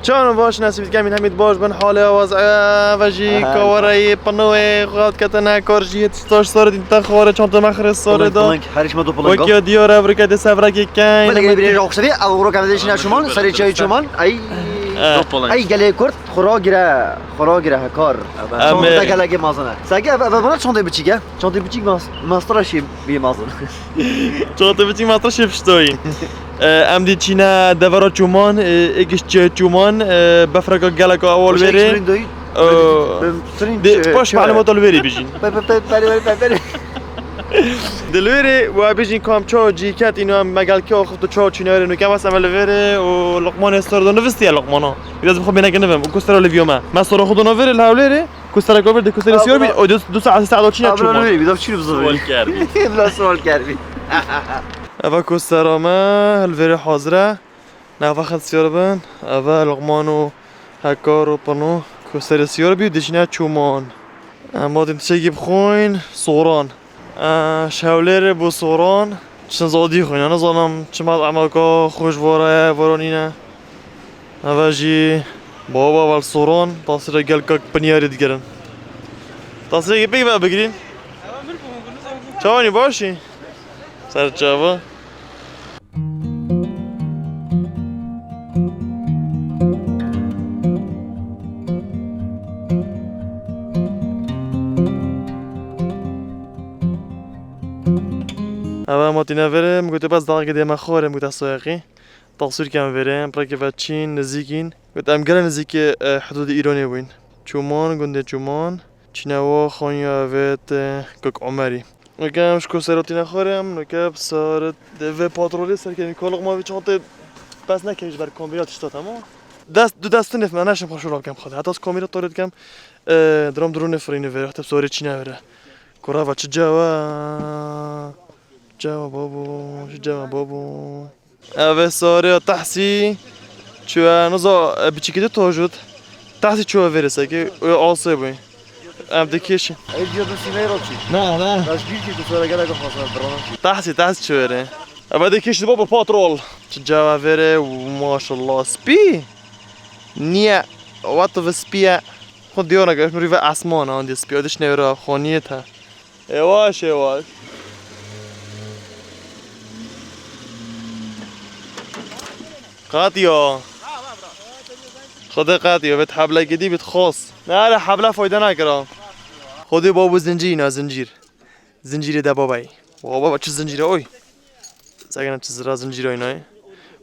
چون باش نصیب کمی همین باش بن حاله وضع وجی کاری پنوی خواهد کتنه کارجی تاش سر دین تخواره چون مخرج سر دا هرش ما دو پلنگ وکی دیار افریقا ده سفر کی کن ولی بیری رخصتی او رو کامدیش نشومان سری چای چومان ای گله کرد خورا گره کار چون تا گله مازنه سگه و چون دی بچیگه چون دی بچیگ ماسترش بی مازن چون دی بچیگ ماسترش بشتوی ام دی چینا دورا چومان اگش چومان بفرقا گله که اول بری باش معلومات اول بری بیشین دلوری و بیشین کام چه جیکت اینو هم مگل که آخه تو چه چیناری نو که واسه عمل وره و لقمان استردان نوستی لقمانا ایداز بخوام بینه کنم و کوستر لیویوم ما صار خودو نوره الهولره کوستر کوبر ده کوستر سیار بی او دو ساعت چینه چومان آبرو بیدم چی بزنی؟ سوال کردی اول کوستر ما الوره حاضره نه وقت سیار بن اول لقمانو هکار و پنو کوستر سیار بی دشینه چومان اما دین چه گیب خوین صوران شاولر بو صوران چند زادی خوین انا زانم چه مال عملکا خوش وارونینه اوجی بابا وال صوران تاثیر گل که پنیاری دیگرن تاثیر که بگی بگیرین چوانی باشی سر چاوا اول ما تینا بریم گویی بس داغی دیم خورم گویی سایقی تصویر کم بریم برای که چین نزدیکین گویی ام گرن نزدیک حدود ایرانی بودین چومان گنده چومان چینوا خانیا ویت کک عمری نکم شکو سراتینا خورم نکم سرت و پاترولی سر که میکالق ما وی چانت بس نکیش بر کامیراتش داد اما دو دست نف من نشم خوشحال کم خود حتی از کامیرات تارید کم درون فرینه وره حتی سواری چینه وره کرا و چه جوا بابو اوه ساره تحسی چو نزا بچیکیده توجد تحسی چو ورسه که آسه بوی ام دکیش ای دیو دو سینه رو چی؟ نه داش گیر که تو سوال گله که خواستم تحسی چو وره اوه دکیش بابا پاترول چه جوا وره و ماشالله سپی نیه واتو و سپیه خود دیونه که نوری و اسمان آن دی سپی آدش نوره خانیه تا یواش قاطيو خذ قاطيو بيت حبله جديد بتخص لا حبله فايده نكره خذي بابو زنجير ده باباي بابا چه زنجيره اوي ساگنا چه زرا زنجيره اینا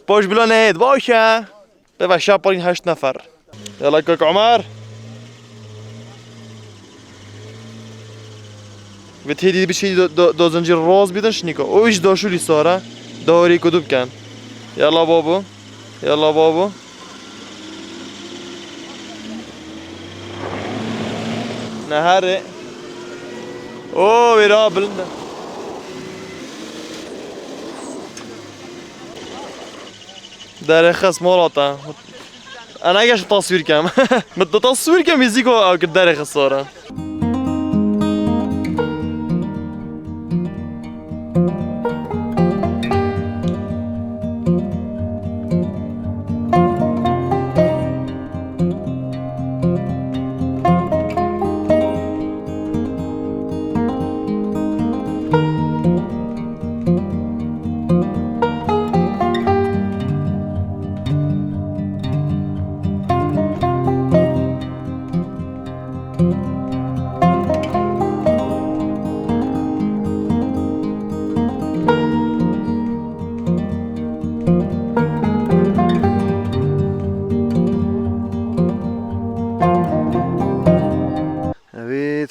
باش بلا نهید باشه ببا شاپرین 8 نفر يلا كوك عمر بتهدي بشي دو زنجير روز بيدنش نيكو اويش داشو لي ساره دوري كدوب كان يلا بابو نهاري اوه ويرابل داره خس مولاتا انا ايش تصوير كم تصوير كم يزيكو او كداره خساره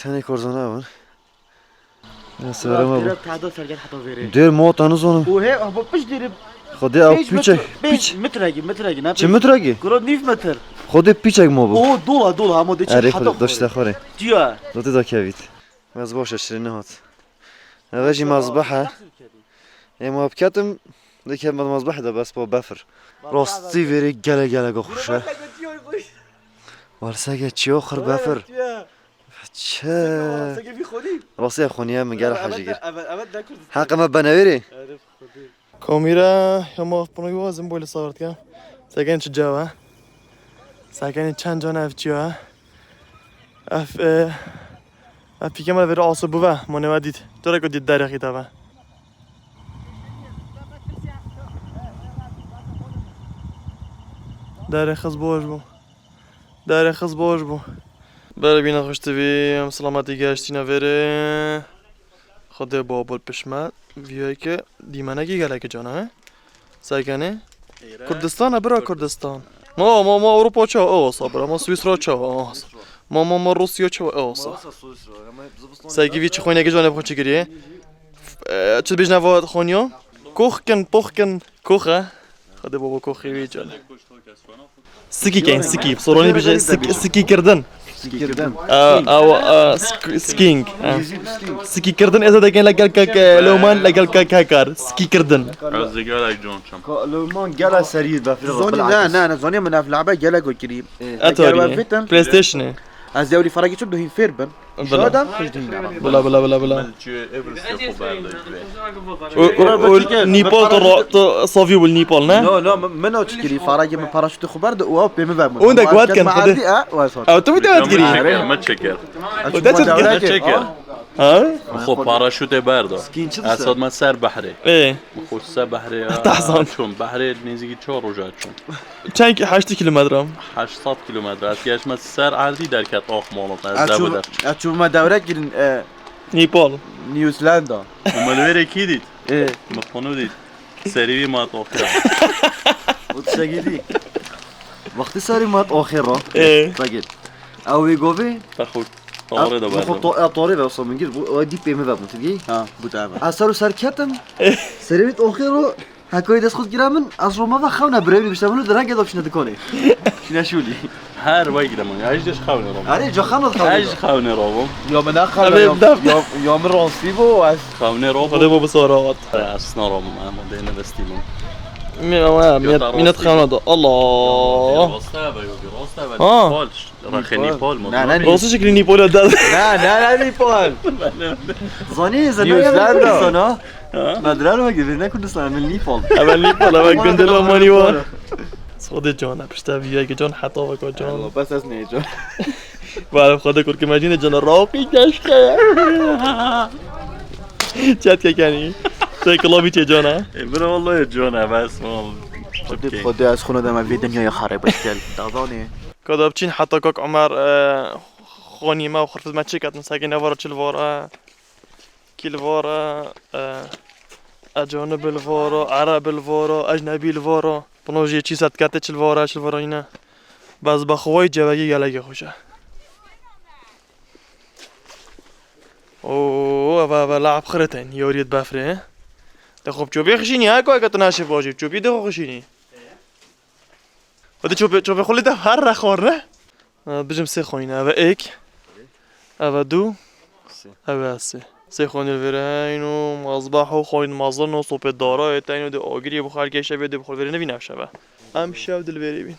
تاني كورزونا ون سلام ابو دير موت انا زون وهي ابو بيش دير خدي او بيتش مترقي نه چه مترقي كرو نيف متر خدي بيتشك مو بو او دولا همو دي حتى داشت اخوري جيا دوتي داكيفيت مزبوش اشترينا هات هذا مذبحه اي ما بكاتم ديك مذبحه ده بس بو بفر راستي فيري گله خوشه ورسگه چی آخر بفر چه راستی خونیه میگه حاجی حق ما بنویری کامیرا یا ما پنوی وازم بولی صورت کم سگن چه جوا ساکنی چند جان اف چیا اف پیکم رو بره آسو بوه منو دید تو را دید درخی تا در خز باش بو در خز باش بو برای بینا خوشت بیم سلامتی گشتینا بره خدا بابل پشمت بیایی که دیمنگی گله که جانه ساکنه کردستان برا کردستان ما اروپا چه اوسا برا ما سوئیسرا چه اوسا ما روسیا چه اوسا ساکی وی چه خونی که جانه بخون چی کریه چه بیش نواد خونیا کوخکن پخکن کوخه خدا بابا کوخی وی جانه سکی کن سکی بصورونی بیشه سکی کردن او سکینگ سکی کردن از دکن لگل که لومان لگل که کار سکی کردن از دیگه جون چم لومان گلا سريع بفرغ زوني لا زوني من لعبة جالك وكريم اتوري بلاي ستيشن از دوري فرقي شو دهين فيربن شو هذا خش دهين بلا چه ابرست خوب نيبال تو صافي والنيبال نه لا منو تشكري فرقي من باراشوت خبر ده واب بيم بام وندك واد كان خده او تو میتونی تگیری ما تشکر تشكر ها خب پاراشوت بردا اساد من سر بحره ايه خود سر بحره تحصن. چون بحره نزدیکی 4 روز چون چند 8 کیلومتر 800 کیلومتر از گشت من سر عادی در کت آخ مالوت از زبده اشوف ما دورة جرين نيبال نيوزيلندا وملوير کی دید ايه مخونو دید سریوی ما توخیرم وتشاقيدي وقت ساري مات آخر ايه بقيت او يقوي بخود طاره دا خب بردا طاري بس من غير دي بي ام بابا تجي ها بوتابا اثروا سركتن سريت اخر هكوي دس خود جرامن از روما و خونا بريبي بيشتغلوا درا قدو شنو دكوني شنو شولي هر وگیرم ایش خونه رو اري جو خمد ایش خمد خونه رو يوم من أبي اخر بدأ. يوم رونسيبو از خونه رو خده بابا سارات اصلا رو ما دینه بستیمون مینت خانه دا الله راسته با یوگی راسته آه. با نیپال رخ نیپال نه راسته شکلی نیپال داد لا نيبال زاني نيوزيلندا. زانا مدرا رو گرفت نکردستان من نیپال اول نیپال اول گندل آمانی وار خود جان پشتا بیایی که جان حتا وکا جان بس از نيجو ولی خدا کرد که مجینه جان راقی گشته چت که کنی توی کلابی چه جانه برو والله جونه بس ما خود از خونه دم في دنيا خراب اشكال داداني کداب چین حتی که عمر خانیمه و خرفت ما چی کتن ساگی نوارا چل وارا کل وارا اجانب الوارا عرب الوارا اجنبی الوارا بنوجی چی ست کته چل وارا اینا باز بخوای جوگی گلگی خوشه اوه و لعب خرتين يوريد بافري تخوب شوفي خشيني هاكو هاكو تناشف واجب شوفي دخو خشيني وده شوفي خلي ده هر خورنا بجم سي خوينا اوا ايك اوا دو اوا سي خوين الفيرينو مصباحو خوين مازنو صوب الدارا يتاينو دي اوغري بخار كيشه بيد بخور فيرينو بينا شبه ام شاو دل فيري بين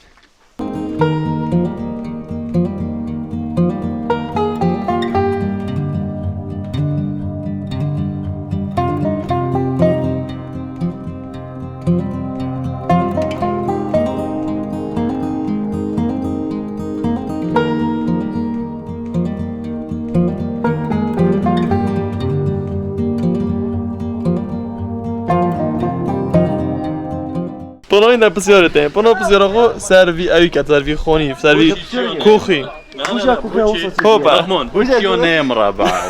پناهی نپسیارته پناه پسیار خو سروی ایکت سروی خونی سروی کوخی خوشا كوكا وسط هوبا رحمون بوشيو نيم رابع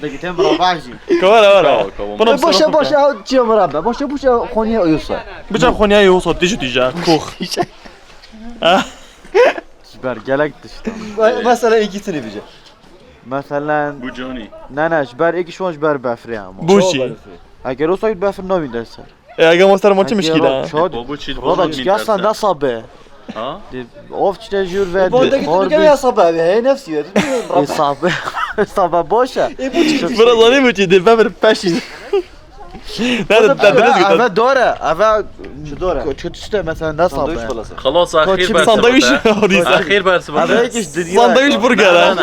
دقيقتين بربعجي كوارا پناه باشا پسیار باشا چی مربع باشا خوني يوسف بچه خونی های اوسط دیجا کوخ جبر جالك تشتغل مثلا يجي تلفزيون مثلا بوجوني نه جبر یکی شما جبر بفری هم بوشی اگر اوساید بفر نوید درسر اگه مستر ما چه مشکله بابو چی بابا چی اصلا نصابه ها اوف چه جور ود بودك تلقى يا صبابي هي نفسي صابه صابه باشه برازانی بودی دل ببر پشی نه درست اوه گفت دوره اوه شو دوره چه تشته مثلا نصابه خلاص اخیر بس ساندویچ هوریسا اخیر بس اوه یکیش دنیا ساندویچ برگر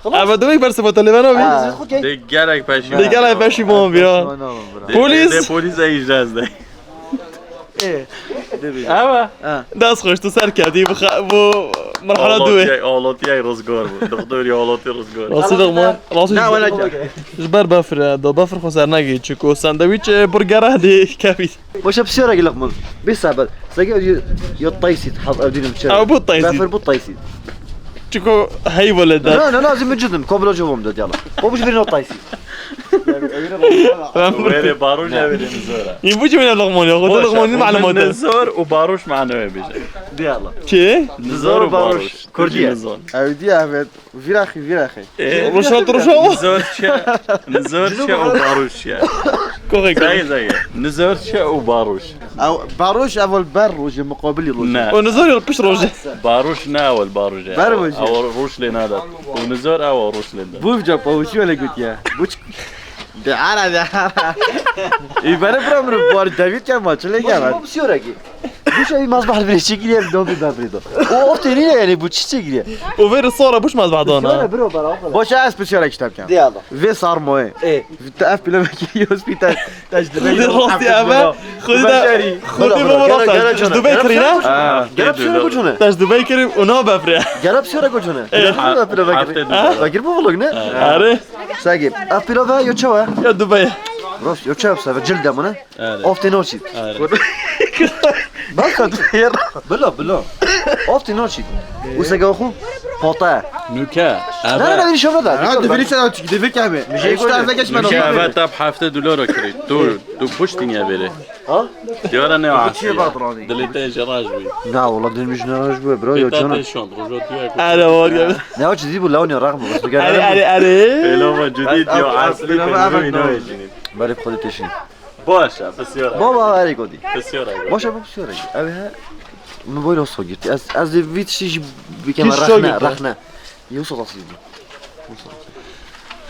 اما دوی برس با تلفن دیگه پشی دیگه لای پشی بام بیا پلیس پلیس اجازه ده اما دست خوش تو سر کردی بو مرحله دوه آلاتی رزگار بود دکتری آلاتی رزگار راستی لغمان راستی نه ولا جا جبر بفر دو بفر خسر نگی چکو ساندویچ برجر هدی کافی باش بسيارة قلق من بيصعب ساقي يطيسي تحط أودينهم بشارع او بود طيزي بافر بطيسي چکو هی ولد لا لا لازم جدا قبل جوهم داد يلا هو مش فينا طيسي ويري باروش هبري نزورة این بوچه من لغمان یا خود لغمانی معلومات نزور وباروش معنوي بيجي يلا چه نزور وباروش كردية. نزور اودي احمد فيراخي رشاد نزور شا وباروش يا کوخی زي نزور شا وباروش او باروش اول بروج مقابل روج نا و نزار یلپش روزه باروش ناول باروش باروش. او روش لنادت ونزور او روش لنادت بوف جاب او شو ولا قلت يا بوش ده يبقى برام بار دافيد كان ماتش اللي مو جاب بسيارة كي مش أي مصباح الفريش يجري بدون بافريدو وأفتني يعني بوتش تجري و ویر الصورة بوش ماز بعضانا برو برا باش عايز سبيشال كتاب كان يلا في صار موي إيه تعرف بلا كي هوسبيتال تاج خذي راسي أبا خذي ده خذي بابا راسك تاج دبي كرينا قرب بسيارة قلت هنا تاج دبي كري ونو بفرع قرب بسيارة قلت هنا فاكر بو فلوقنا عارف ساقي أفيلوفا يوتشوا يا دبي روش يوتشوا بس جلدة منا أفتني نوشي باخد خير بالله أفتني نوشي وساقي أخو قطع نوكا لا لا لا شوف هذا عنده فينيس انا تشكي كامل مش هيك زكاش نوكا ما تاب حفته دولار كريت تو بوشتين يا بيري ها ديورا نيو عسي باطراني دليتي جراج بي لا والله دين مش نراجبه برو يوتشونا تاتي شون رجوت وياك أنا ورقة لا وجه دي لوني رغم بس أري بقى أري أري فيلوما جديد يو عسلي بالي بخدي تشين باشا بس يورا بابا هاري قدي بس يورا باش ابو بسوري ابيها موبايل وصل جبت از فيت شي بكم كيش رحنا شوقي؟ رحنا يوصل اصيل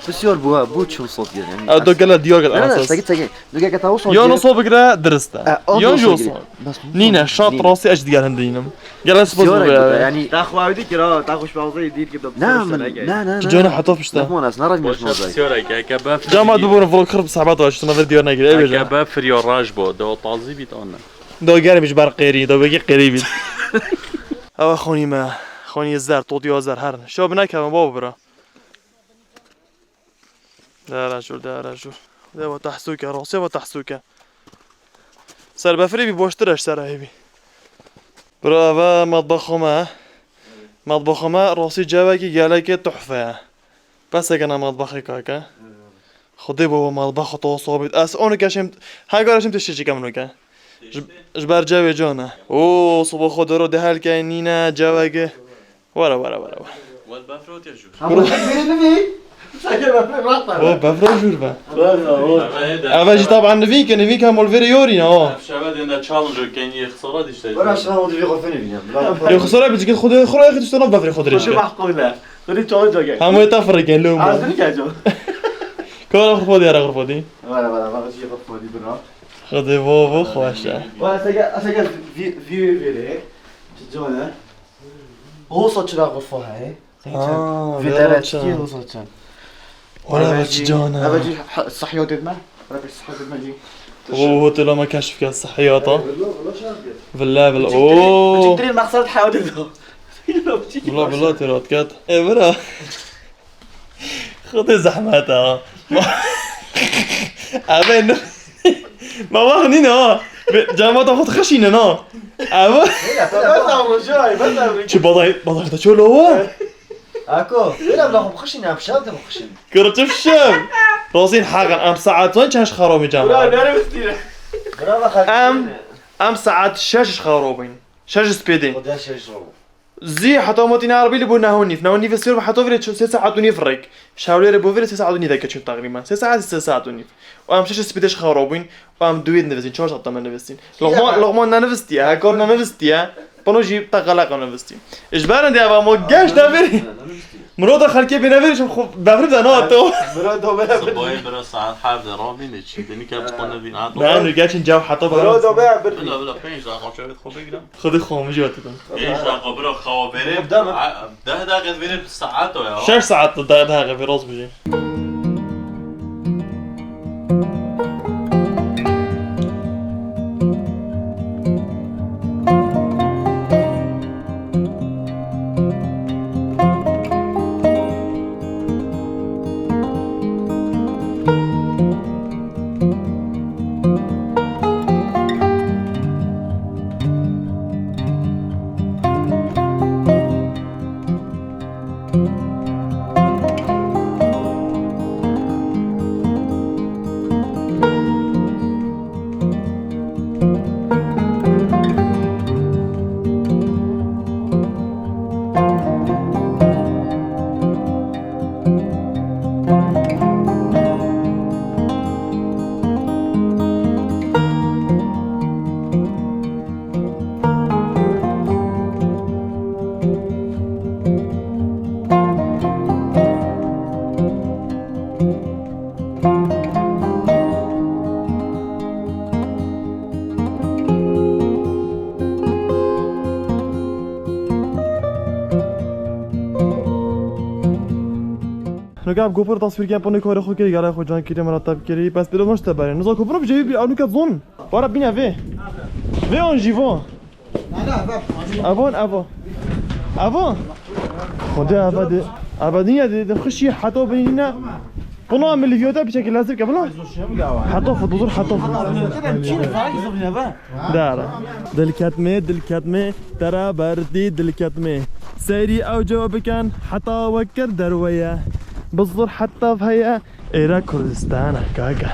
بسيار بوها بوتش صوت يعني أو دو قال ديوغ لا لا الأساس ساقي دقيقة توصل يون صوب قرا درسته يون جوصل بس نينا شاط راسي أجد قال هندينم قال أسبوع بسيارة يعني تاخو عودي كرا تاخو شباوزي يدير كده نعم لا جونا حطوه بشتا لا ناس نرى مش باشا بس موزاي يورا كابا جامعة ببون فلوك خرب صعبات واش تنظر ديور ناقل ايه بيجا كابا فريو راجبو دو طازي بيت انا دو قاري مش بار قيري دو بقي قريبي او خوني ما خوني الزار طوطي وزار هر شو بناك هم بابا برا لا رجل ده رجل ده وتحسوكه راسي وتحسوكه سر بفري بيبوشترش سر هيبي برافا مطبخهما راسي جواكي قالك تحفة بس انا مطبخي كاكا خدي بابا مطبخ تو صابت اس اون كاشم هاي قراشم تشجي كم نوكا جبر جوي جونا او صبح خود رو ده هل كاينينا جواكي ورا والبافروت يا جو او بفرو جوربا اول طبعا نفيك هم الفيريوري اه شباب عندنا تشالنجر كان يخسر ديش ولا شنو هو في غفني يا خساره بتجي خد خرا يا اخي تشتغل بفري خد ريش محقوله خلي تقعد جاي هم يتفرق كان لهم عايزين كاجو كل غرفة غرفة دي ولا ما غاديش يغفوا دي برا خدي بابا خواشة ولا ساقي في تجونا هو صوت لا غفوه هاي في تلاتي هو صوت ولا بتجانا بجي الصحيوت دمه ولا الصحيوت دمه جي اوه طلع ما كشف كاس الصحياطة بالله اوه تدري ما خسرت حيوتته بالله ترات كات ايه برا خطي زحمتها أبين ما واخدينه جامعة خد خشينة نا أبا شو بضاي تشول هو اكو لا بلا بخشين ام شاب بخشين كرت في الشام راسين حاجة أم ساعات وين كانش خرومي جامعة أم ساعات شاش خروبين شاش سبيدين قداش يجرو زي حتى موتين عربي اللي بنا هوني في السير حتى فريت 6 ساعات ونيف ريك شاولي ربو فريت 6 ساعات ونيف ذاك تقريبا 6 ساعات ونيف وام شاش سبيدش خروبين وام دويد نفسين شو حتى ما نفسين لغمان نفستي هاكورنا نفستي بنوجي تقلق نفستي اجبارا دي ابا مو جاش دافري مراد خلكي بنافرش بفرد انا تو صباي برا ساعات حافظ رامي نتشي دني كان بتقولنا دين عاد لا انا جاش نجاو حتى برو بقى بلا بلا 5 دقيقة شو بتخو بيقدر خذي خامجي وقتكم 5 دقيقة برا خوابيري ده دقيقة فين بالساعات يا 6 ساعات ده في راس بيجي نگاه گوپر تصویر کردن پنی کار خود کردی گره خود جان کردی مرتب کردی پس بیرون نشته برای نزا گوپر بجایی بی آنو که زون بارا بینه وی آن جیوان اوان خدا ابد ابدیه ده خشی حتی بینه بنا من الفيديوهات بشكل لازم قبلها حطوه في البذور حطوه في دارا دل ترى بردي دل سيري او جواب كان حتى وكر درويه بالظهر حتى في هيئه إيرا كردستان كاكا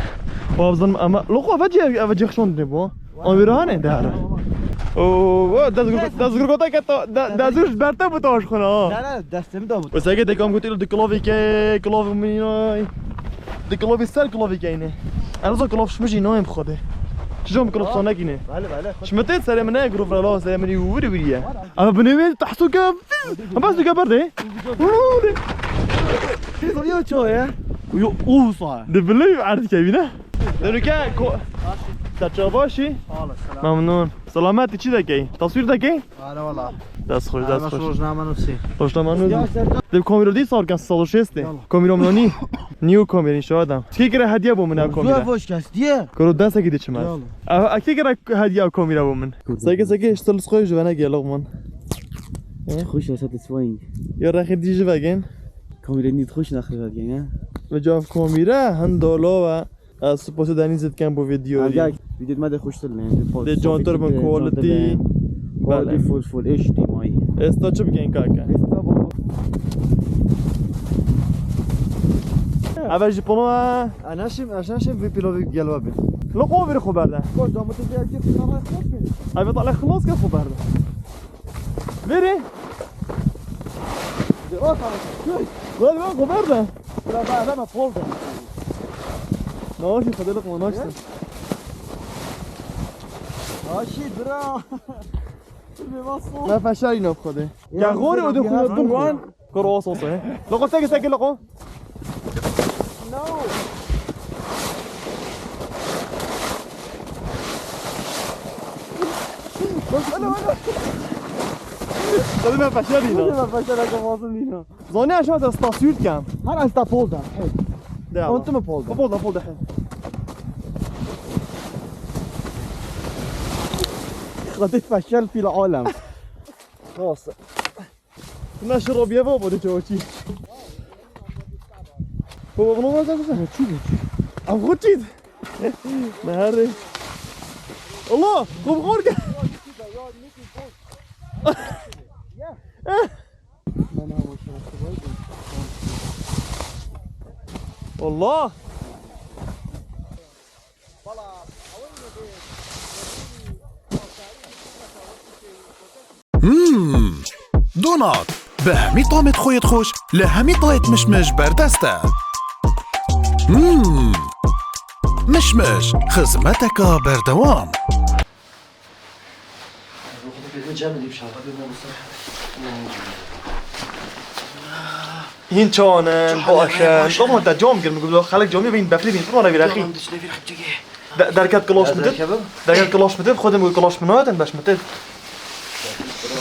وابظن اما لقوا فجي خشون دبو اميرانه دارا اوه دازگور گوتا که تو دازورش برته بوداش خونه نه دستم داد و سعی دکام گوتی دو کلاوی که کلاوی مینای دو کلاوی سر کلاوی که اینه الان کلاوی شمشی نایم خوده شجوم کلاوی صانع اینه بله شمتت سر منه گروف رالا سر منی وریه اما بنوی تحسو که بس دیگه برده يا شويه اوه صح دبلی عرض کبینه دنو که تجرباشی ممنون سلامتی چی دکی تصویر دکی آره والله دست خوش روزنامه نوسی روزنامه دل کامیرا دی سال کن سال شسته کامیرا منونی نیو کامیرا این شادم کی کره هدیه بومن کامیرا فوش کس دیه کرو دست کی دیچ ماس اکی کره هدیه کامیرا بومن سگه اشتل خوی جوانا گلو من خوش است تسوین یا رخ دیجه بگن کامیرا نیت خوش نخرید دیگه و جاف کامیرا هندالا و سپاس دنیزت کم با ویدیو ویدیو مده خوشتر نه ده جانتر من کوالتی بله فول اچ دی مای استا چه بگین کاکا اول جپونو اناشم في بيلوفي جلوابه لقوا بيري خو برده كوش دامت جاكيت خلاص اي طلع خلاص كيف خو برده بيري وين خو برده لا ما فول ماشي خدلك وناشته ماشي برا ما فشاري نوب خده يا غوري ودي خو دون كرو صوصه لقوا ساكي لقوا نو خدنا فشاري ما فشلك واصلين زوني عشان تصوير كام هل انت فول ده ده انتم فول ده فول ده خدت فشل في العالم خلاص نشرب يا بابا دي جوتي بابا بنو ما زال شو ام غوتيد نهاري الله قوم غورك والله دونات به همی طعمت خویت خوش لهمی طایت مشمش بردسته مشمش خدمتك بردوام هين چانن باشن شما تا جام گرم میگم خلق جامی بین بفری بین تو نبی اخی درکت کلاش مدد درکت کلاش مدد خودم میگم کلاش منادن باش مدد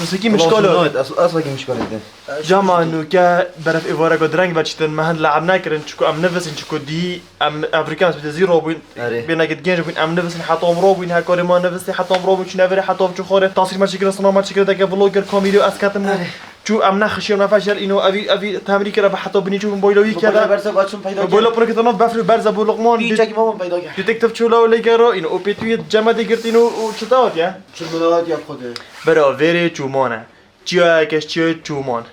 بس کی مشکل اصلا کی مشکل ده جمع انه که برف ایوارا قدرنگ بچتن مهن لعب نکردن چکو ام نفسن چکو دی ام افریکانس بده زیرو بین بین اگه گنج بین ام نفسن حتی امرو بین هکاری ما نفسی حتی امرو بین چی نوری حتی چو خوره تصویر ماشی کرد سنا ماشی کرد اگه ولاگر کامیری از کتم چو ام نخشی ام نفشل اینو اوی تمری کرد به حتی بینی چو بایلوی کرد برسه بچون پیدا بایلو پره که تناف بفر برز ابو لقمان دیگه مامان پیدا کرد دیتکتیو چولا ولی کرا اینو اوپیتوی جمع دیگرت اینو و چطور یا چه مداد یا خوده برای چومانه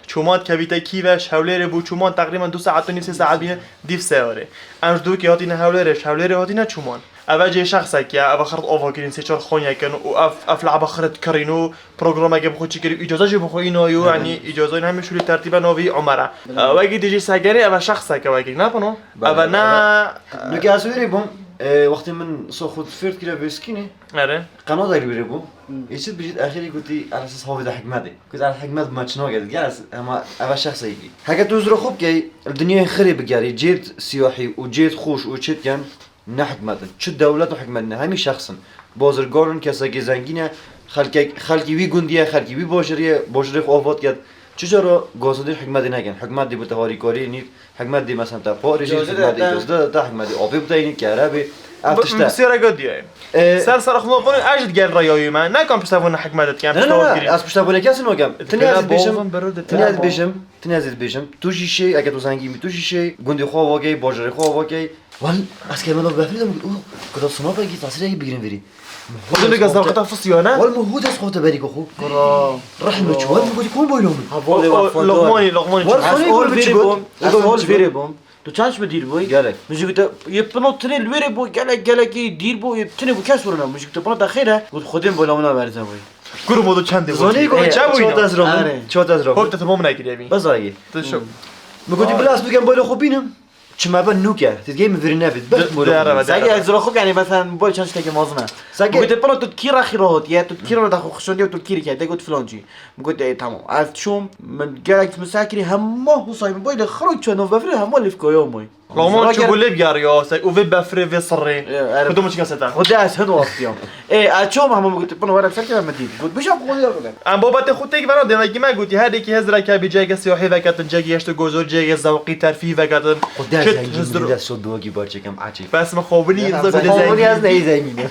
چومان کبیته کیوش حولیر بو چومان تقریبا 2 ساعت و نیم 3 ساعت بینه دیف سیاره امش دو که هاتینه حولیر هاتینه چومان اول جه شخصه که اول خرط آوا کرین 3-4 خونیا کن و اف لعبه خرط کرینو پروگرام اگه بخو چی کری اجازه جو بخو اینو یعنی اجازه این همه شوری ترتیب نوی عمره واگی دیجی سگری اول شخصه که واگی نه پنو اول نه نگه اسوری بوم وقتی من سخود فرد کرده ویسکینه آره قناه داری بره بوم ایشید بجید اخیری گویی على اساس هاوی ده حکمته گویی على حکمت ما چنو گرد گرس اما اول شخصه ایگی هکه تو زرو خوب که الدنیا خرب بگیری جد سیاحی و جد خوش و چت کن نه حکمتن چه دولت و حکمت نه همی شخصن بازرگانن کسایی که زنگینه خلقی وی گندیه خلقی وی باشریه خو آفات کرد چجورا گازدی حکمتی نگن حکمت دی بتهاری کاری نی حکمت دی مثلا تا پارجی حکمت دی جزده تا حکمت دی آبی بتاینی کهربی افتشته بسیار گودیه سر خود بون اجد گل رایایی من نکام پشتوانه حکمتت کم نه از پشتوانه کسی نگم تنی عزیز بیشم تو شیشه اگه تو زنگی می تو شیشه گندی خواه واقعی باجری خواه واقعی ولی از که من بفریدم اوه کدا سنا بگی تاثیر بگیریم بری خودم دیگه از داخل فسیانه ولی مهود از خودت بری کو کرا رحم چوال میگی کون بایلومی لقمانی ولی خونی چی بود از حال ویره بوم تو چندش به دیر بوی گله میگه تو یه پنو تنل ویره بو گله کی دیر بو یه تنه بو کس ورنا میگه تو پنو دخیره گفت خودم بالا ورزه بوی گرو مودو چنده بود زانی کو چوت از راه چوت از راه خودت تمام نگیری بس آگی تو شو میگی بلاس بگم بالا خوب بینم چه ما بن نوکه تیجی می‌فری نبید بس داره. سگی از راه خوب یعنی مثلا بو چندش تک مازنه سگی میگه پنو تو کی راخی راهت یا تو کی رو داخل خوشوندی تو کی کرد گفت فلان چی میگه تمام از شوم من گلک مساکری همه حسابی باید خروج چنو بفری همه لیف کویوموی لقمان چه بوله بیار یا سگ او بفره و صره کدوم چیکار ستن خدا از هدو وقتیام اچوم همه میگه پنو ورق سر کردم دید بود بشم خودی رو ام بابت خودت که برات دیگه ما گفتی هر کی هزار که به جای سیاحی و کاتن جای است گذار جای زوقی ترفیع و کاتن خدا زنگی دست دوگی بارچه کم عجیب بس ما خوبنی خوبنی از نهی زنگینه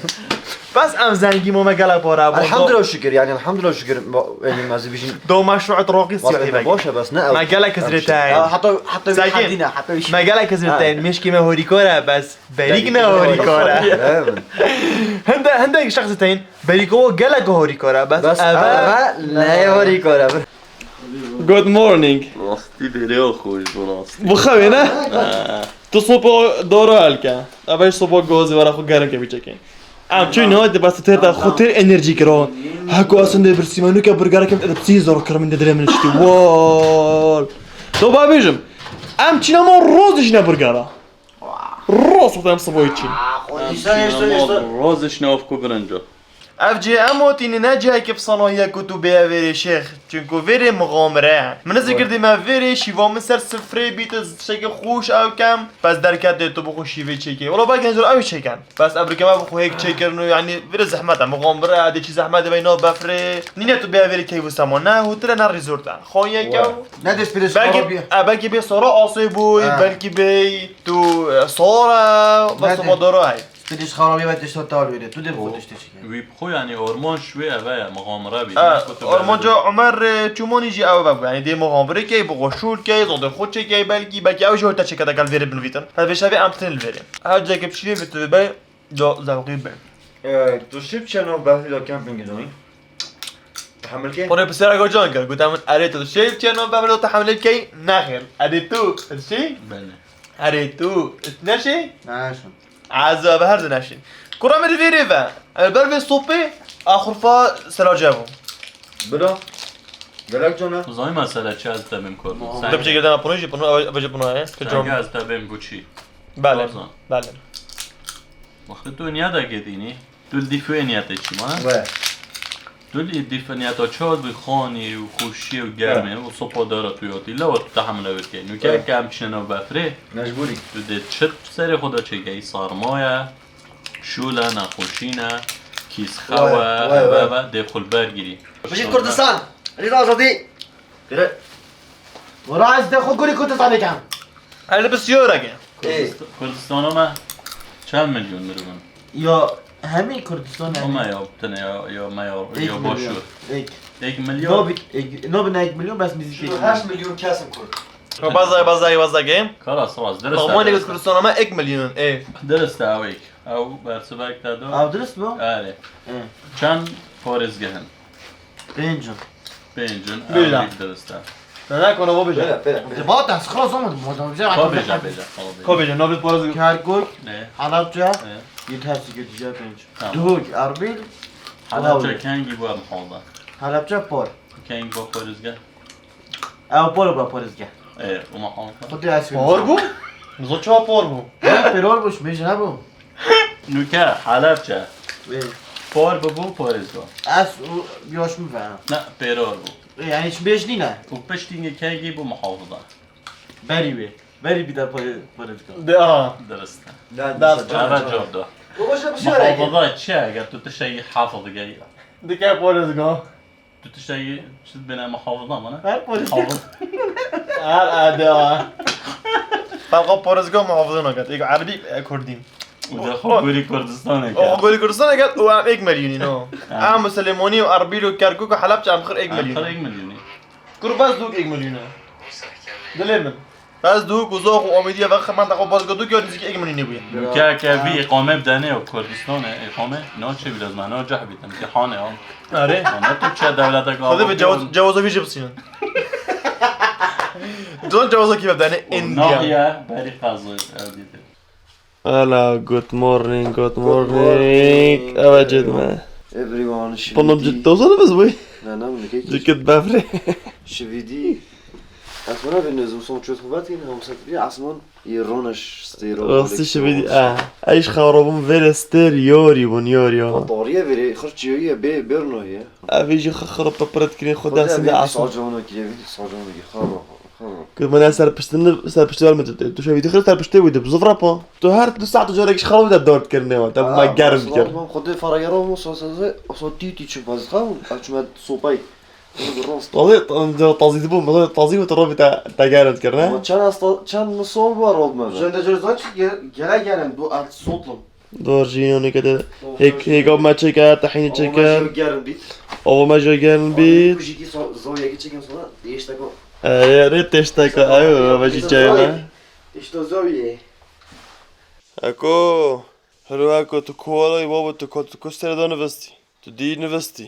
بس ام زنگی ما مقاله بارا الحمدلله شکر یعنی الحمدلله شکر یعنی مازی بشین دو مشروع راقي سياحي باشه بس نه مقاله كزرتين حتی حدینا حتی مقاله كزرتين مش كيما هوريكورا بس بريقنا هوريكورا هنده شخصتين بريقو قالك هوريكورا بس اول نه هوريكورا Good morning راستی دریو خوش راستی بخوای نه تو صبح دورا الکا اول صبح گوزی ورا خو گرم که بیچکین ام چی نه بس تر خاطر انرژی کرا هکو اصلا برسیمانو که برگر کم ادبسی زور کرم ندرم نشتی وال تو بابیجم ام چی ما روزش نبرگرا روز خودم صبحی چی روزش ناف کو برنجا افجي اموتيني ناجي كيف صنايع كتب فيري شيخ تشنكو فيري مغامره من ذكر دي ما فيري شيفا من سر سفري بيت شيء خوش او كم بس دركات تو بخو شيفي تشيكي ولا باقي نزل او شيء كان بس ابرك ما بخو هيك تشيكر انه يعني فيري زحمه مغامره هذه شي زحمه بينو بفري نينا تو بيا فيري كيف سمونا هوتل نا ريزورت خويا كو ندش بيرس باقي بي صورة اصيبوي بلكي بي تو صورة بس ما دراي بدیش خرابی و دشت تال بیره تو دل خودش تشی وی بخو یعنی ارمان شوی اوه مغامره بید ارمان جا عمر چومانی جی او بگو یعنی دی مغامره کی بغشول کی ضد خود چه کی بلکی بلکی او جهت چه کدا کل ویری بنویتن هذا شبي امتن الفيري هذا جا كبشلي بتبي دو زوقي بين تو شیب چنو بهلی کمپینگ زمین تحمل کی قريب بسرعه جو جانكر قلت من اريت الشيء كانوا بعملوا تحمل كي ناخر اريتو الشيء بله اريتو نشي ناشون عزا به هر نشین كرة من الفيريفا البرفي صوبي اخر فا سلا جابو بلا گلک جانا زای مسئله چه از تبیم کرد ده بچه گردن پونوشی پونو اوجه پونو هست که سنگ جام از تبیم گوچی بله بله وقتی تو نیاده گدینی تو دیفو نیاده چی ما و تو دیفو نیاده چاد بی خانی و خوشی و گرمه و صبح داره تویاتی لو تو تحمل ورکی نو که کم چنو بفره مجبوری تو ده چت سر خدا چه گی سارمایه شوله نخوشینه کیس خواه و ده خل برگیری بشید کردستان ریز آزادی گره ورا از ده خود گوری کردستان کم هل بس يورقه کردستان ما چند میلیون درون یا همین کردستان اما یا تنه یا یا باشور یک 1 میلیون نو به 1 میلیون بس میزی 8 میلیون کسم کرد بازا خلاص درست طبعا يقول كريستيانو ما 1 مليون ايه درست اویک او برسبک دادو او درست بو؟ آره چند پارزگهن بینجان بینجون بله. اویک درسته انا كنا بو بجا با دست خلاص آمد مادام بجا خب بجا كوبي نوبل بورز کرگوی نه حلبجه یه ترسی که دیجا تمام. دوگ اربیل حالا چه کنگی با محاضر حلبجه پر کنگ با پارزگه او پر با پرزگه و محاضر خودی اصلی بور بو نزو چه بور بو پرول بوش میشه نبو نوکه حلب چه پار ببو پارزگه از بیاش میفهم نه پیرار بو یعنی چی بیش نینه و پشتینگ کنگی با محافظه بری بیدار پرزگه ده درسته دست اول جواب ده باشد بسیاره محافظه چه اگر تو تشی حافظ گی دي كاب بورز تو تشتغل شو بنا محافظة مانا؟ هر پلیس محافظ هر ادا فقط پارزگاه محافظه نکرد یک عربی کردیم وده خب بری کردستانه او که گولی کردستان کرد و هم 1 میلیونی نو هم مسلمانی و اربیل و کرکوک و حلب چه هم خیر 1 آخر میلیون 1 میلیونی کرو بس دوک 1 میلیونه دلی من بس دوک و زاخ و آمیدی وقت منطقه بازگاه دوک یاد نزدیک 1 میلیونی بود که بی اقامه بدنه و کردستانه اقامه نه چه بیاد از من نه جه بیدم که خانه ها آره نه تو چه دولت خدا به جوازا ویژه بسیارن دون جوازا کی بدن اندیا ناحیه بری قضایی دیده هلا گود مورنینگ اوه جد ما everyone بانم جد توصل بس بوی نه نه اون که جکت بفره شویدی اصلا به نظام سون چوت خوبت این هم سطری اصلا ایرانش استیراد راستی شویدی ایش خرابم ور استر یاری بون یاریا طاریه وری خرچیه برنایه اویجی خراب پرت کنی خدا سنده عصا ساجانو کی ساجانو کی خراب که من سر پشتوال متد تو شویدی خیلی سر پشته بوده بزفره پا تو هر 2 ساعت جارکش خراب ده دارت کرنه و تا ما گرم کرد خود فرایرام مساسه اصلا تیتی چه باز خام اچما سوپای تازی بوم تازی و ترابی تا گرم کرنه چند مسال var olmadı. Sen de cüzdan çık gele gelen bu at sotlum. دور جینونی که هیک آب ما چکر تحینی چکر Yarın bit. آب ما جا گرم بید Kujiki zoya geçeceğim sonra değiştik o. ريت تشتاك ايوه باجي جاينا İşte o zoya. اكو حلو اكو تو كوالا بابا تو كوستر دو نفستي تو دي نفستي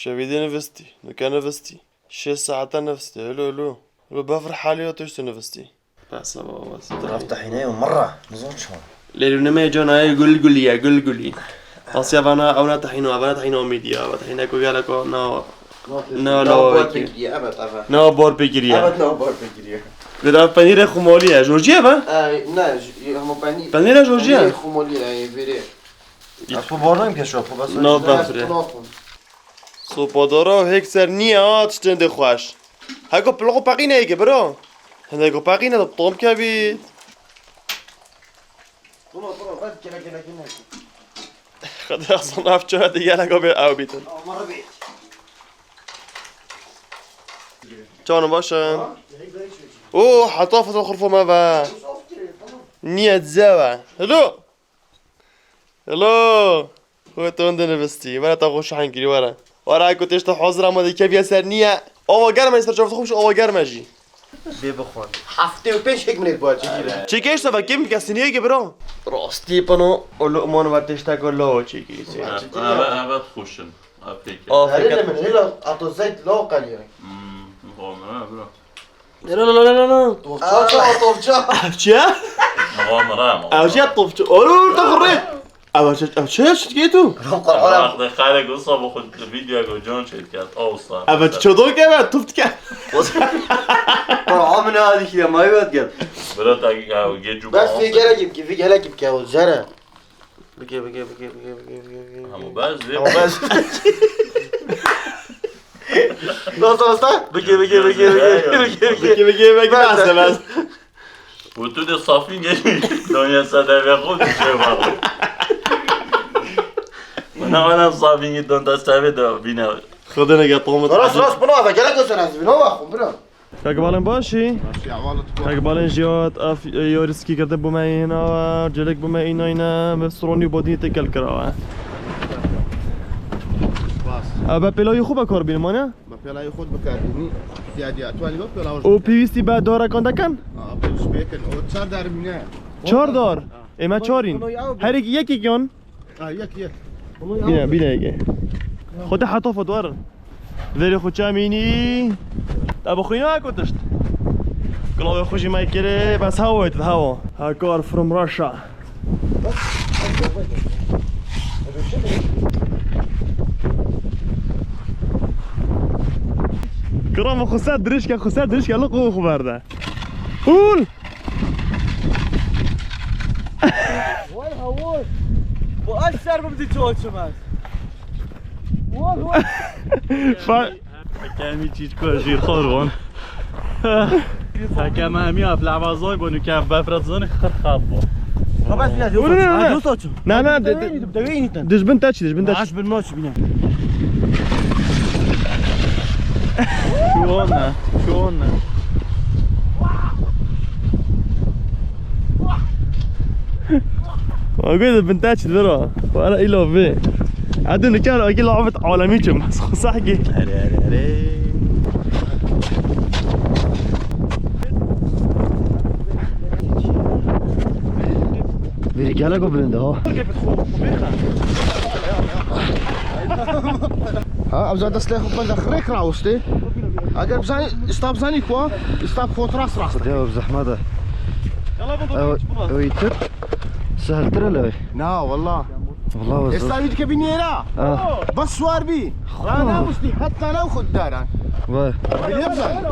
شبيدي نفستي مكان نفستي 6 ساعات نفستي حلو بفرح حالي وتشتو نفستي بس بابا بس Hafta hine مرة نظام شلون. ليلو نما جونا قل اصيا انا طحينو ميديا طحينو كو قالكو نو لو نو بور بيجريا Evet ne var peki? قد بانير خمولية جورجيا با Ne ama beni بانير جورجيا خمولی veri. Apo vardım ki şu apo bas. نو بفري سوپادارا و هيك سر نيات شتند خوش هاكو بلغو باقينا هيك برو هناكو باقينا طوم كبيت Bunu bak gele. خد اصلا اف جهه دیگه لگا به او بیتن Amara bey. جانو باشن اوه حطافة الخرفة ما با نية زاوة هلو هو توند نفستي وانا تاخوش حنكري ورا كنت اشتا حاضر اما دي كيف يسر نية اوه گرمه يستر جافت خوبش اوه گرمه جي Bir bakın. Hafta و 5 ekmeği bu açıkçası. چی کش تا کم کسینیه که برو راستی پنو اولومان و تشتا کلا چی کیسی اول خوشم افریقا آفریقا Herhalde men hela ato zeyt lokal yani. مغامره برو لا Topça topça. چیه؟ مغامره او چیه طفچ اولو تخرید او چیه شد تو؟ وقت خیلی گوسا با خود ویدیو اگه جان شد کرد آوستا او چطور که من توفت که Parağımın hadi ki ma evet gel. برو تا گه جو Bas fi gele gibi ki o zara. بگه همو باز Nasıl? بگه بسته بس و تو ده صافی گلی دنیا صدقه خود چه باقی من صافی گیدون دسته دا بینه خدا نگه طومت Ras bunu ava gele göster az bino bakın bro. اقبالن باشی؟ اقبالن جیات اف یارسکی کرده بومه اینا و جلک بومه اینا مسترونی بودی تکل کرده با پلای خوبه کار بینم نه؟ با پیلای خود بکردی زیادی اتوانی با پیلا او پیوستی بعد داره کنده کن؟ پیش بیکن او 4 در مینه 4 دار اما 4 هر یکی کن یک بینه ایگه خود حطافه دوار ولی خود چامینی ابو خوینا کتشت کلاه خوشی مایکره بس هوایت هوا هاکار فروم راشا کرام خسر درش که لقو خبرده قول وای هوای با اش سر بمدی تو آچم هست کمی چیز که جیر خورون حکم همی اف لعوازای بانو که بفرد زن خر خواب با خب بس بیا دوست آچم نه دوی نیتن دش بنت چی دش بنت عش بالماش بینه شونه موجودة بنتاج ذرة وأنا إلو في عدوني كانوا أكيد لعبة عالمية بس صحكي رجاله قبل ها ها ابزا دست له خو بند خريك راوستي اگر بزنی استاب زنی کو استاب خود راست راست يا بزحمه ده ويتر سهل ترى له نا والله والله وزر استاويد كبنينا بس سوار بي انا مستي حتى لو خد داران بيبزن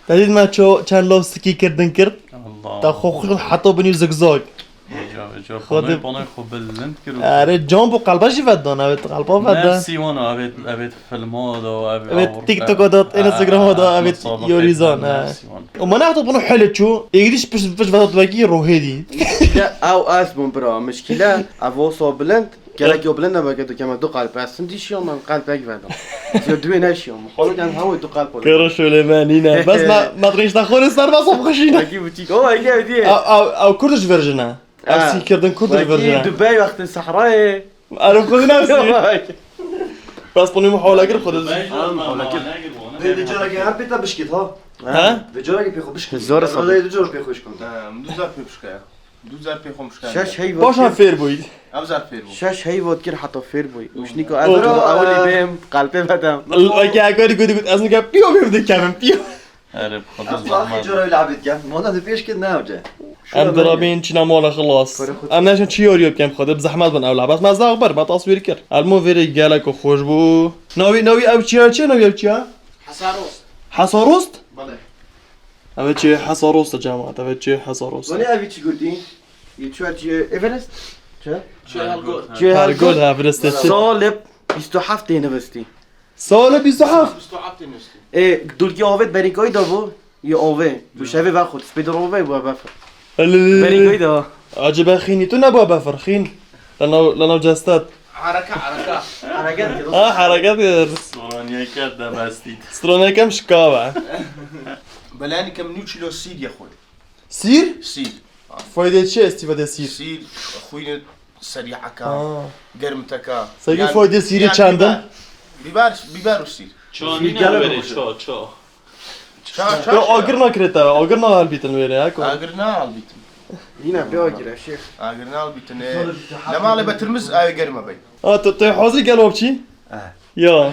تدید ما چند لو سکی کردن کرد الله تا خوخ حطو بنی زگزاگ جا خود- پانای خوب بلند کرد آره جامب و قلبش ودان اوید قلبا ودان نفسی وانو اوید فیلم‌ها دا اوید تیک توک داد اینستاگرام دا اوید یوریزان وما نعطوا بنو حلو شو يقدرش باش ودات باقي روحيدي او اسمون برا مشكلة افوصو بلند كلاك يو بلند ما قدو كما دو قلب بس دي شيء من قلب باك فادم يو دوين هالشيء حاولوا كان هو دو قلب كيرو سليمانينا بس ما تريش تاخذ صار بس بخشينا اكيد بوتيك هو هي دي او كردش فيرجنا افسي كردن كردش فيرجنا دبي وقت الصحراء انا خذ نفسي بس بني محاولة كده خذ رجاله هم بيتا بشكيت ها ها رجاله بيخو بشكيت زور صبر. رجاله بيخوش كنت دوزار بيبشكا دوزار بيخومشكا شاش هي باشا فير بويد ابزار بيرو شاش هي وود كده حطوا فير بوي وش نيكو اولي بهم قلبي فادم اوكي اقول قلت اصلا قال بيو بيبدا كمان بيو عرب خود اصلا اخي جرى لعبت كان ما انا بيش كده نوجه ام درابين چنا مالا خلاص ام نشن چی یوریو بکم خود بزحمت بن اول بس مزاق بر ما تصویر کرد المو ویری گلک و خوش بو نوی او چیا چه نوی او چیا حساروس حصاروست بله او چی حصاروست جماعت او چی حصاروست وني ابي تشي قلتي يتشوت ايفرست هرگل هفرسته چه سالب 27 يونيفرسيتي سال 27 ايه دول كي اوفيت بريكوي دابو يو اوفي مش هافي باخد سبيدر اوفي وبافر بريكوي دا عجبه خيني تو نبوا بفر خين لانه جستات حركه حركات حركات سورانيا کرده بستید سترونه كم شكاوة بلاني كم نيوتشيلو سيد يا اخوي سير سيد فايدة چه استفاده سير سيد اخوي سريعك قرمتك سيگه فايدة سيري چندن بيبارو سيد چانی نبره چا یا آگر نکرده آگر نه البیتن ویره ها اقرنا البيت هنا بيوجر يا شيخ اقرنا البيت لما على بترمز اي قرمه بي تو حاضر قلب چی؟ یا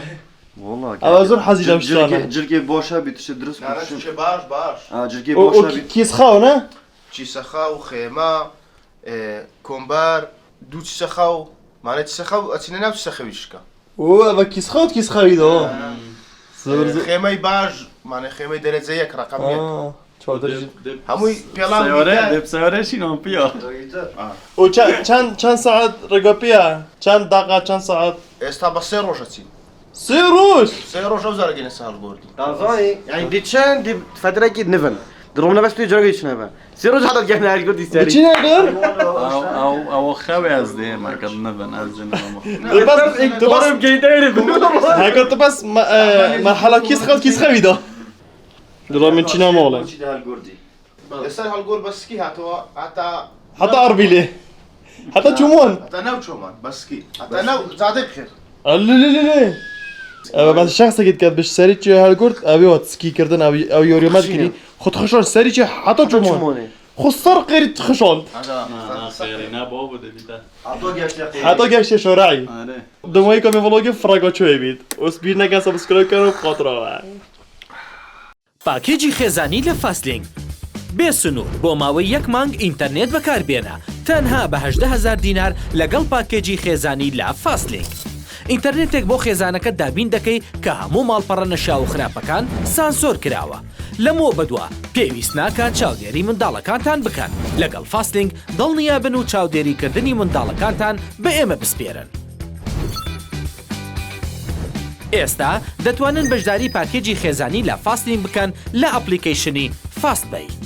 والله اوازون حزیل امشتانه جركي باشا بيتش درس انا شو باش جركي باشا بيت کیس خواهو نه؟ چی سخاو خيمه كومبار دو چی سخاو معنی چی سخاو اتینه نو چی سخویشکا او اما کیس خواهی دا خيمه باش معنی خيمه درجه یک رقم یک چادر هموی پیلان سیاره دب سیاره شینم پیا او چند ساعت رگاپیا؟ چند دقیقه چند ساعت؟ استا بس سه روش اتین 3 روز سه روش اوزار گینه سهل گوردی تازاني يعني دي تشان دي فترة كي نفن درومنا بس تيجي جرى يشنفن سيرو جهاد كان هاري قلت چی يستاري نگر؟ او خوی از ده ما کد نبن از جنم تو بس جيداري هکا تو بس مرحله کیس خواهی دا درامین چی نماله چی ده گوردی سهل گور بس کی هاتو حتی حتی اربیله حتى چومان حتى ناو چومان بس كي حتى ناو زاده بخير لا لا لا لا بعد الشخص قد كانت باش سري چه هالقرد ابي وات سكي كردن او يوري مات كري خد خشون سري چه حتى چومان خسر قريت خشون نه خیلی نه بابا دیده حتى گشت شرعي دمایی که میولوگی فراگا چوی بید اس بیر نکن سبسکرایب کن و خاطره پاکێجی خێزانی لە فاستلینگ بێ سنوور بۆ ماوەی یەک مانگ ئینتەرنێت بەکاربێنە تەنها بە 18,000 دینار لەگەڵ پاکێجی خێزانی لە فاستلینگ ئینتەرنێتێک بۆ خێزانەکە دابین دەکەی کە هەموو ماڵپەڕە نەشا و خراپەکان سانسۆر کراوە لەمۆ بەدووە پێویست ناکات چاودێری منداڵەکانتان بکەن لەگەڵ فاستلینگ دڵنیابن و چاودێریکردنی منداڵەکانتان بە ئێمە بسپێرن ئێستا دەتوانن بەشداری پاکێجی خێزانی لە فاستلینگ بکەن لە ئەپلیکیشنی فاستبەی